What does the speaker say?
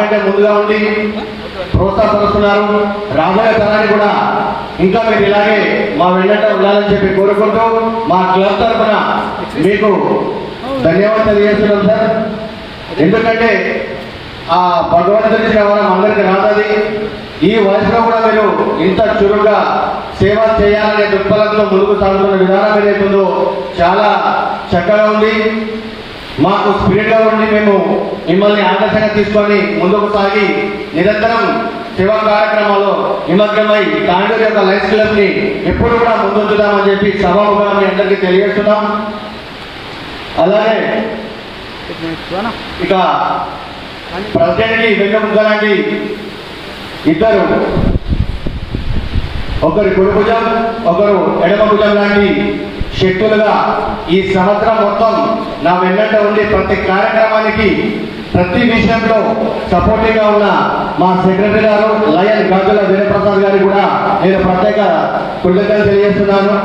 అంటే ముందుగా ఉండి ప్రోత్సాహపరుస్తున్నారు. రాబోయే తరాన్ని కూడా ఇంకా మీరు ఇలాగే మా వెంట ఉండాలని చెప్పి కోరుకుంటూ మా క్లబ్ తరఫున మీకు ధన్యవాదాలు తెలియజేస్తున్నాం సార్. ఎందుకంటే ఆ భగవంతుడి వరం అందరికి రాదది. ఈ వయసులో కూడా మీరు ఇంత చురుగ్గా సేవ చేయాలనే దృక్పథంతో ముందుకు సాగుతున్న విధానం ఏదైతుందో చాలా చక్కగా ఉంది. మాకు స్పిరిట్గా ఉండి మేము మిమ్మల్ని ఆదర్శంగా తీసుకొని ముందుకు సాగి నిరంతరం సేవా కార్యక్రమాల్లో నిమగ్నమై తాండూరు యొక్క లైఫ్ క్లబ్ని ఎప్పుడు కూడా ముందుంచుదామని చెప్పి సభాముఖంగా మీ అందరికీ తెలియజేస్తున్నాం. అలాగే ఇక ప్రెసిడెంట్కి వెన్నెముక లాంటి ఇద్దరు, ఒకరు కుడి భుజం ఒకరు ఎడమ భుజం లాంటి శక్తులుగా ఈ సంవత్సరం మొత్తం నా వెన్నంట ఉండి ప్రతి కార్యక్రమానికి ప్రతి విషయంలో సపోర్టివ్గా ఉన్న మా సెక్రటరీ గారు లయన్ గాజుల వీరప్రసాద్ గారికి కూడా నేను ప్రత్యేక కృతజ్ఞతలు తెలియజేస్తున్నాను.